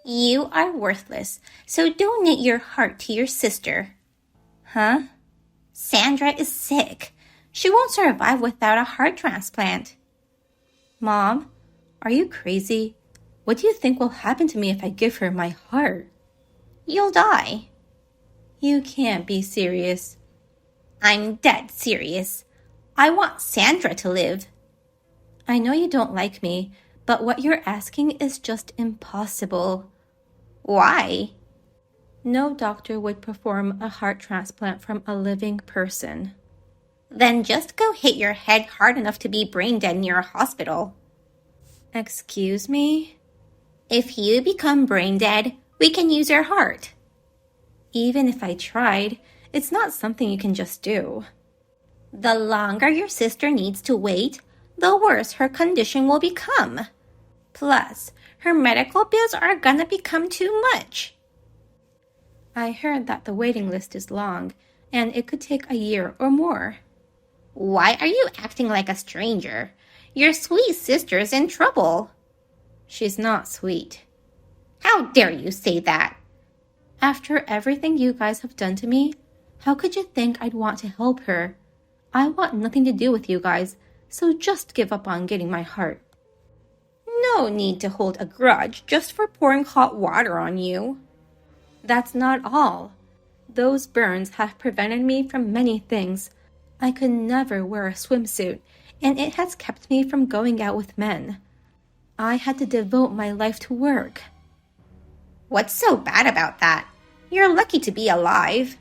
You are worthless, so donate your heart to your sister. Huh? Sandra is sick. She won't survive without a heart transplant. Mom, are you crazy? What do you think will happen to me if I give her my heart? You'll die. You can't be serious. I'm dead serious. I want Sandra to live. I know you don't like me, but what you're asking is just impossible. Why? No doctor would perform a heart transplant from a living person. Then just go hit your head hard enough to be brain dead near a hospital. Excuse me? If you become brain dead, we can use your heart. Even if I tried, it's not something you can just do. The longer your sister needs to wait, the worse her condition will become. Plus, her medical bills are gonna become too much. I heard that the waiting list is long, and it could take a year or more. Why are you acting like a stranger? Your sweet sister's in trouble. She's not sweet. How dare you say that? After everything you guys have done to me, how could you think I'd want to help her? I want nothing to do with you guys, so just give up on getting my heart. No need to hold a grudge just for pouring hot water on you. That's not all. Those burns have prevented me from many things. I could never wear a swimsuit, and it has kept me from going out with men. I had to devote my life to work. What's so bad about that? You're lucky to be alive.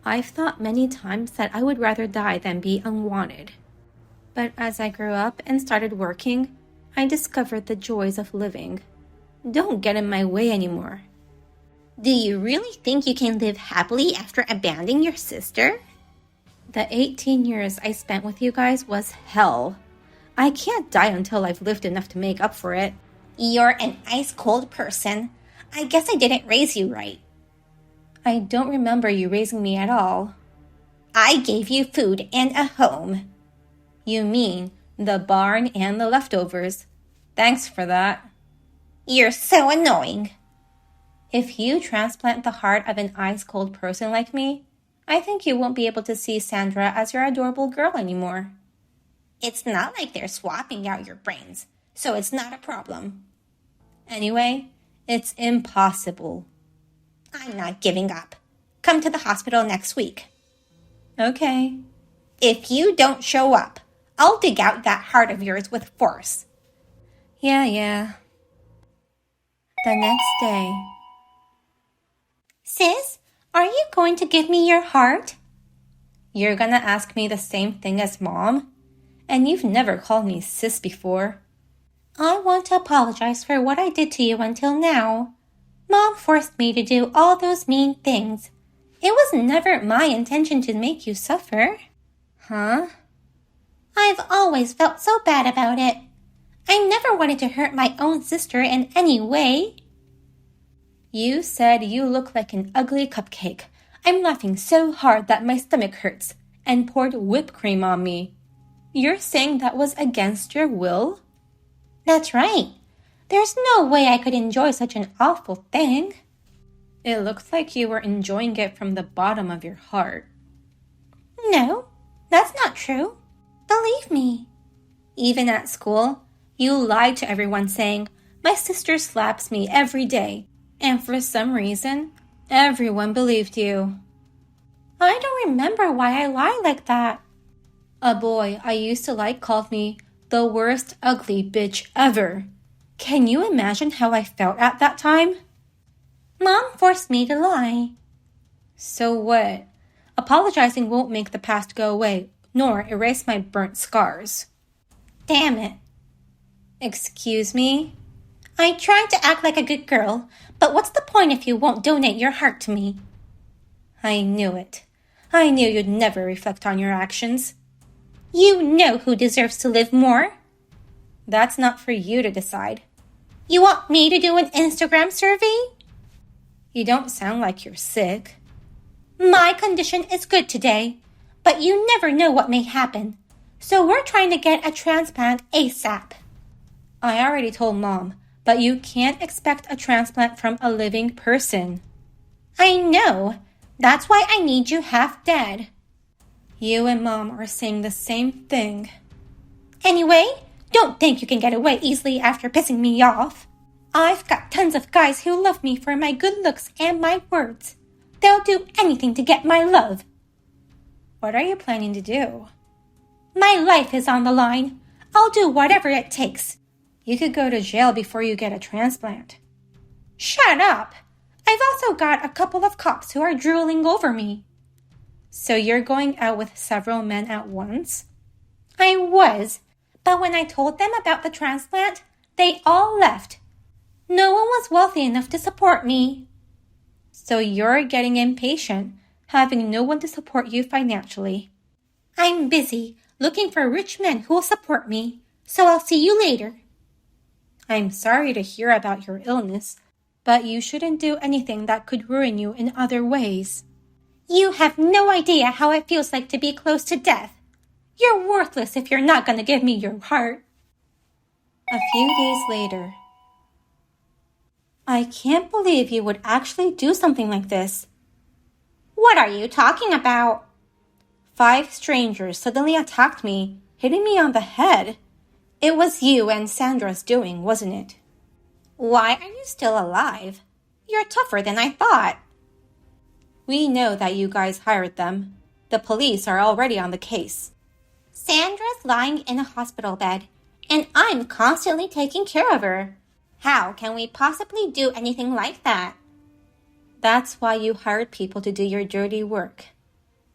I've thought many times that I would rather die than be unwanted. But as I grew up and started working, I discovered the joys of living. Don't get in my way anymore. Do you really think you can live happily after abandoning your sister? The 18 years I spent with you guys was hell. I can't die until I've lived enough to make up for it. You're an ice-cold person. I guess I didn't raise you right. I don't remember you raising me at all. I gave you food and a home. You mean the barn and the leftovers. Thanks for that. You're so annoying. If you transplant the heart of an ice-cold person like me, I think you won't be able to see Sandra as your adorable girl anymore. It's not like they're swapping out your brains, so it's not a problem. Anyway, it's impossible. I'm not giving up. Come to the hospital next week. Okay. If you don't show up, I'll dig out that heart of yours with force. Yeah. The next day. Sis, are you going to give me your heart? You're gonna ask me the same thing as Mom? And you've never called me sis before. I want to apologize for what I did to you until now. Mom forced me to do all those mean things. It was never my intention to make you suffer. Huh? I've always felt so bad about it. I never wanted to hurt my own sister in any way. You said you look like an ugly cupcake. I'm laughing so hard that my stomach hurts, and poured whipped cream on me. You're saying that was against your will? That's right. There's no way I could enjoy such an awful thing. It looks like you were enjoying it from the bottom of your heart. No, that's not true. Believe me. Even at school, you lied to everyone saying, my sister slaps me every day. And for some reason, everyone believed you. I don't remember why I lied like that. A boy I used to like called me the worst ugly bitch ever. Can you imagine how I felt at that time? Mom forced me to lie. So what? Apologizing won't make the past go away, nor erase my burnt scars. Damn it. Excuse me? I tried to act like a good girl, but what's the point if you won't donate your heart to me? I knew it. I knew you'd never reflect on your actions. You know who deserves to live more. That's not for you to decide. You want me to do an Instagram survey? You don't sound like you're sick. My condition is good today, but you never know what may happen. So we're trying to get a transplant ASAP. I already told Mom, But you can't expect a transplant from a living person. I know. That's why I need you half dead. You and Mom are saying the same thing. Anyway, don't think you can get away easily after pissing me off. I've got tons of guys who love me for my good looks and my words. They'll do anything to get my love. What are you planning to do? My life is on the line. I'll do whatever it takes. You could go to jail before you get a transplant. Shut up. I've also got a couple of cops who are drooling over me. So you're going out with several men at once? I was, but when I told them about the transplant, they all left. No one was wealthy enough to support me. So you're getting impatient, having no one to support you financially. I'm busy looking for rich men who will support me, so I'll see you later. I'm sorry to hear about your illness, but you shouldn't do anything that could ruin you in other ways. You have no idea how it feels like to be close to death. You're worthless if you're not going to give me your heart. A few days later. I can't believe you would actually do something like this. What are you talking about? 5 strangers suddenly attacked me, hitting me on the head. It was you and Sandra's doing, wasn't it? Why are you still alive? You're tougher than I thought. We know that you guys hired them. The police are already on the case. Sandra's lying in a hospital bed, and I'm constantly taking care of her. How can we possibly do anything like that? That's why you hired people to do your dirty work.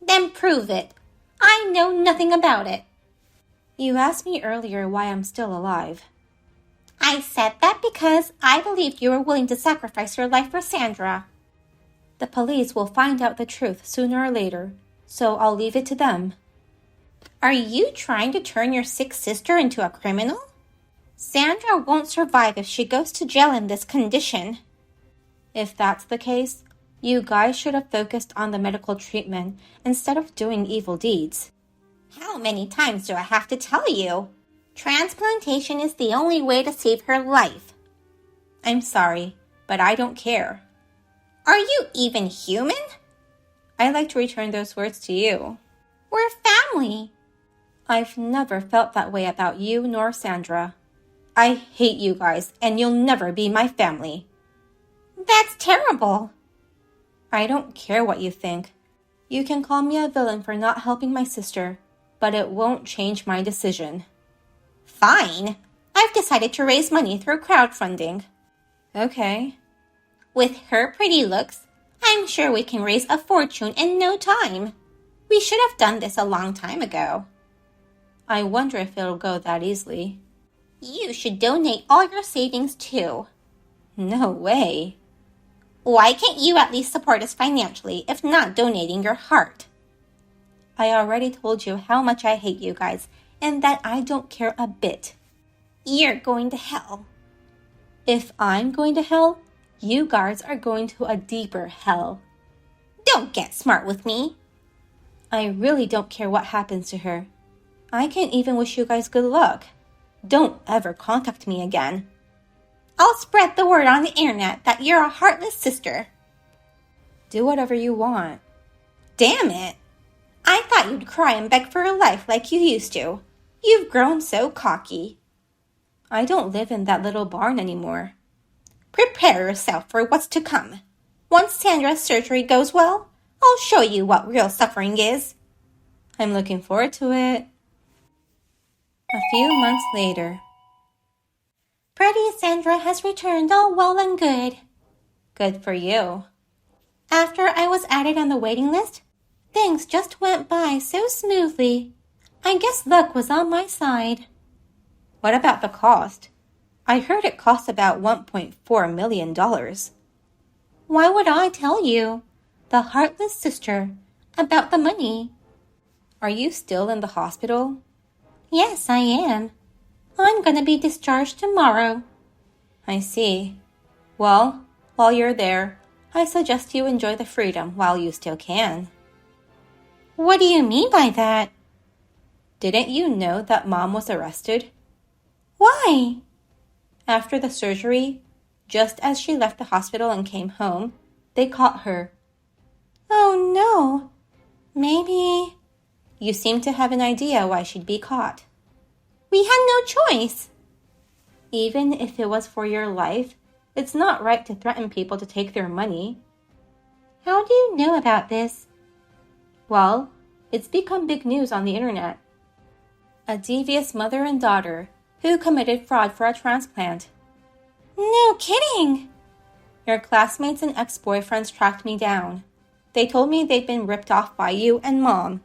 Then prove it. I know nothing about it. You asked me earlier why I'm still alive. I said that because I believed you were willing to sacrifice your life for Sandra. The police will find out the truth sooner or later, so I'll leave it to them. Are you trying to turn your sick sister into a criminal? Sandra won't survive if she goes to jail in this condition. If that's the case, you guys should have focused on the medical treatment instead of doing evil deeds. How many times do I have to tell you? Transplantation is the only way to save her life. I'm sorry, but I don't care. Are you even human? I'd like to return those words to you. We're family. I've never felt that way about you nor Sandra. I hate you guys, and you'll never be my family. That's terrible. I don't care what you think. You can call me a villain for not helping my sister, but it won't change my decision. Fine. I've decided to raise money through crowdfunding. Okay. With her pretty looks, I'm sure we can raise a fortune in no time. We should have done this a long time ago. I wonder if it'll go that easily. You should donate all your savings too. No way. Why can't you at least support us financially if not donating your heart? I already told you how much I hate you guys and that I don't care a bit. You're going to hell. If I'm going to hell, you guys are going to a deeper hell. Don't get smart with me. I really don't care what happens to her. I can't even wish you guys good luck. Don't ever contact me again. I'll spread the word on the internet that you're a heartless sister. Do whatever you want. Damn it. I thought you'd cry and beg for your life like you used to. You've grown so cocky. I don't live in that little barn anymore. Prepare yourself for what's to come. Once Sandra's surgery goes well, I'll show you what real suffering is. I'm looking forward to it. A few months later. Pretty Sandra has returned all well and good. Good for you. After I was added on the waiting list, things just went by so smoothly. I guess luck was on my side. What about the cost? I heard it cost about $1.4 million. Why would I tell you, the heartless sister, about the money? Are you still in the hospital? Yes, I am. I'm going to be discharged tomorrow. I see. Well, while you're there, I suggest you enjoy the freedom while you still can. What do you mean by that? Didn't you know that Mom was arrested? Why? After the surgery, just as she left the hospital and came home, they caught her. Oh no, maybe... You seem to have an idea why she'd be caught. We had no choice. Even if it was for your life, it's not right to threaten people to take their money. How do you know about this? Well, it's become big news on the internet. A devious mother and daughter who committed fraud for a transplant. No kidding! Your classmates and ex-boyfriends tracked me down. They told me they'd been ripped off by you and Mom.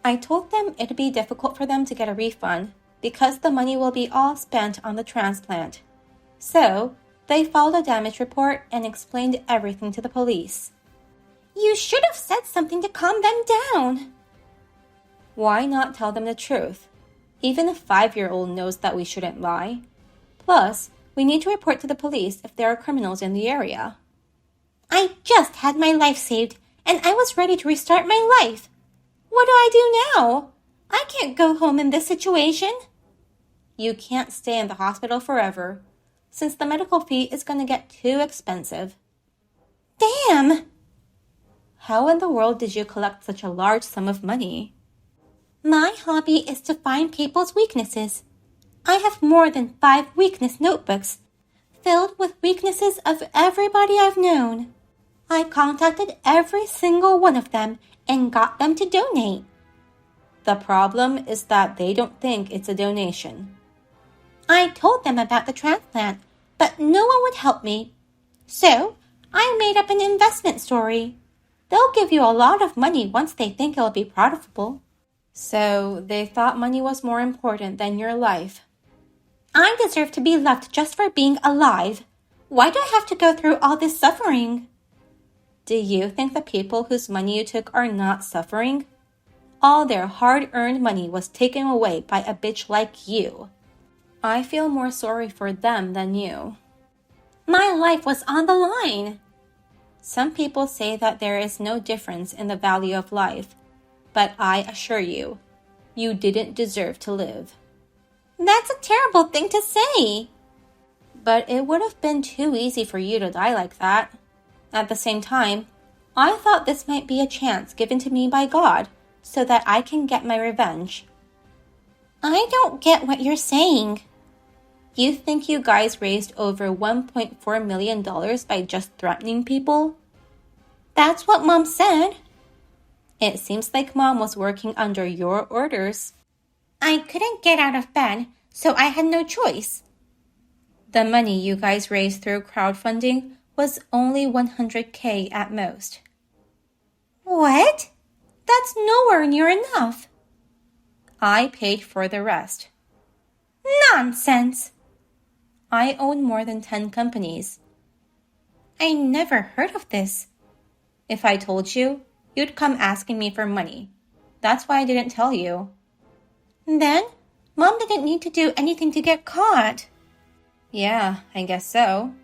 I told them it'd be difficult for them to get a refund because the money will be all spent on the transplant. So, they filed a damage report and explained everything to the police. You should have said something to calm them down. Why not tell them the truth? Even a 5-year-old knows that we shouldn't lie. Plus, we need to report to the police if there are criminals in the area. I just had my life saved, and I was ready to restart my life. What do I do now? I can't go home in this situation. You can't stay in the hospital forever, since the medical fee is going to get too expensive. Damn! How in the world did you collect such a large sum of money? My hobby is to find people's weaknesses. I have more than 5 weakness notebooks, filled with weaknesses of everybody I've known. I contacted every single one of them and got them to donate. The problem is that they don't think it's a donation. I told them about the transplant, but no one would help me. So, I made up an investment story. They'll give you a lot of money once they think it'll be profitable. So, they thought money was more important than your life. I deserve to be loved just for being alive. Why do I have to go through all this suffering? Do you think the people whose money you took are not suffering? All their hard-earned money was taken away by a bitch like you. I feel more sorry for them than you. My life was on the line. Some people say that there is no difference in the value of life, but I assure you, you didn't deserve to live. That's a terrible thing to say. But it would have been too easy for you to die like that. At the same time, I thought this might be a chance given to me by God so that I can get my revenge. I don't get what you're saying. You think you guys raised over $1.4 million by just threatening people? That's what Mom said. It seems like Mom was working under your orders. I couldn't get out of bed, so I had no choice. The money you guys raised through crowdfunding was only $100K at most. What? That's nowhere near enough. I paid for the rest. Nonsense. I own more than 10 companies. I never heard of this. If I told you, you'd come asking me for money. That's why I didn't tell you. Then, Mom didn't need to do anything to get caught. Yeah, I guess so.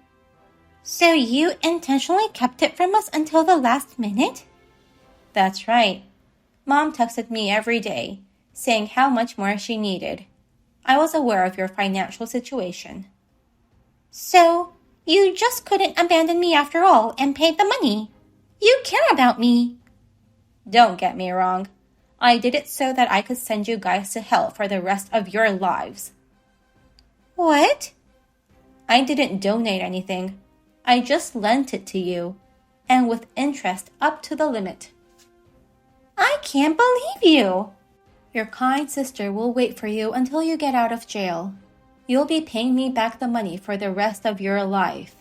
So you intentionally kept it from us until the last minute? That's right. Mom texted me every day, saying how much more she needed. I was aware of your financial situation. So, you just couldn't abandon me after all and paid the money. You care about me. Don't get me wrong. I did it so that I could send you guys to hell for the rest of your lives. What? I didn't donate anything. I just lent it to you, and with interest up to the limit. I can't believe you. Your kind sister will wait for you until you get out of jail. You'll be paying me back the money for the rest of your life.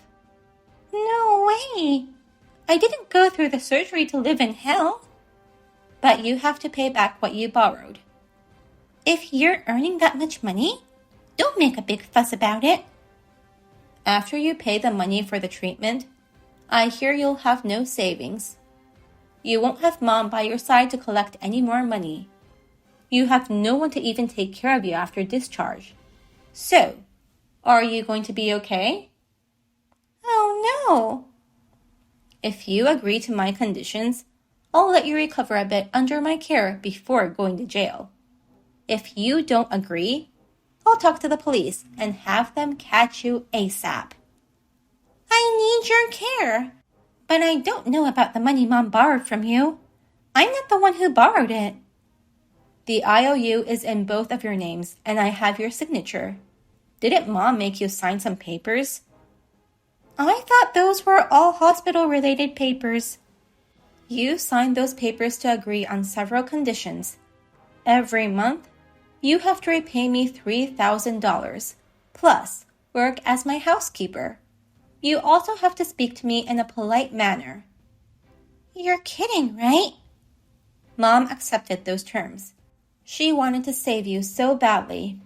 No way. I didn't go through the surgery to live in hell. But you have to pay back what you borrowed. If you're earning that much money, don't make a big fuss about it. After you pay the money for the treatment, I hear you'll have no savings. You won't have Mom by your side to collect any more money. You have no one to even take care of you after discharge. So, are you going to be okay? Oh no. If you agree to my conditions, I'll let you recover a bit under my care before going to jail. If you don't agree, I'll talk to the police and have them catch you ASAP. I need your care, but I don't know about the money Mom borrowed from you. I'm not the one who borrowed it. The IOU is in both of your names, and I have your signature. Didn't Mom make you sign some papers? I thought those were all hospital-related papers. You signed those papers to agree on several conditions. Every month, you have to repay me $3,000, plus work as my housekeeper. You also have to speak to me in a polite manner. You're kidding, right? Mom accepted those terms. She wanted to save you so badly.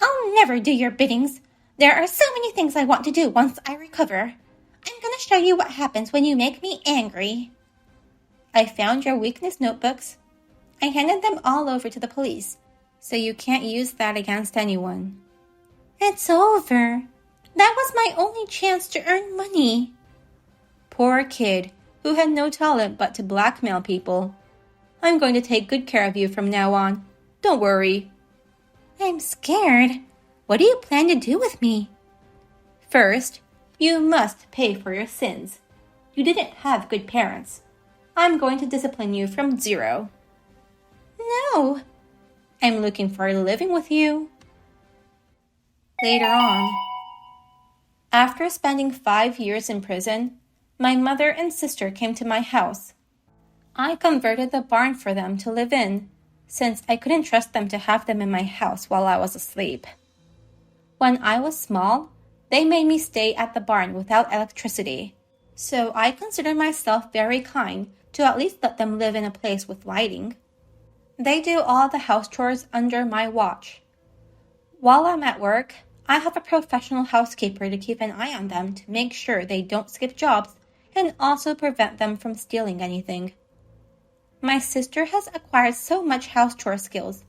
I'll never do your biddings. There are so many things I want to do once I recover. I'm going to show you what happens when you make me angry. I found your weakness notebooks. I handed them all over to the police, so you can't use that against anyone. It's over. That was my only chance to earn money. Poor kid who had no talent but to blackmail people. I'm going to take good care of you from now on. Don't worry. I'm scared. What do you plan to do with me? First, you must pay for your sins. You didn't have good parents. I'm going to discipline you from 0. No. I'm looking for living with you. Later on, after spending 5 years in prison, my mother and sister came to my house. I converted the barn for them to live in, since I couldn't trust them to have them in my house while I was asleep. When I was small, they made me stay at the barn without electricity, so I consider myself very kind to at least let them live in a place with lighting. They do all the house chores under my watch. While I'm at work, I have a professional housekeeper to keep an eye on them to make sure they don't skip jobs and also prevent them from stealing anything. My sister has acquired so much house chore skills,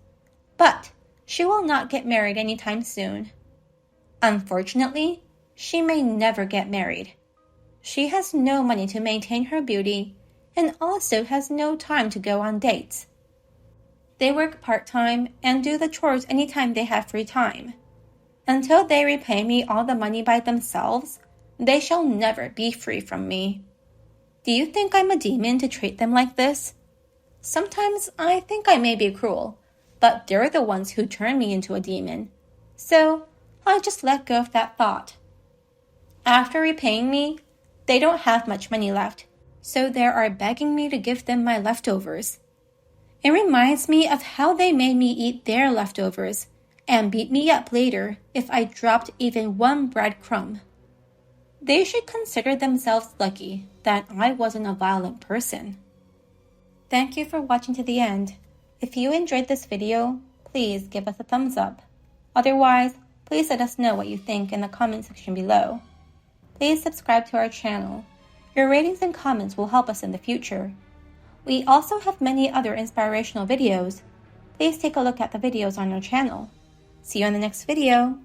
but she will not get married anytime soon. Unfortunately, she may never get married. She has no money to maintain her beauty and also has no time to go on dates. They work part-time and do the chores anytime they have free time. Until they repay me all the money by themselves, they shall never be free from me. Do you think I'm a demon to treat them like this? Sometimes I think I may be cruel, but they're the ones who turn me into a demon. So I just let go of that thought. After repaying me, they don't have much money left, so they are begging me to give them my leftovers. It reminds me of how they made me eat their leftovers and beat me up later if I dropped even one breadcrumb. They should consider themselves lucky that I wasn't a violent person. Thank you for watching to the end. If you enjoyed this video, please give us a thumbs up. Otherwise, please let us know what you think in the comment section below. Please subscribe to our channel. Your ratings and comments will help us in the future. We also have many other inspirational videos. Please take a look at the videos on our channel. See you in the next video.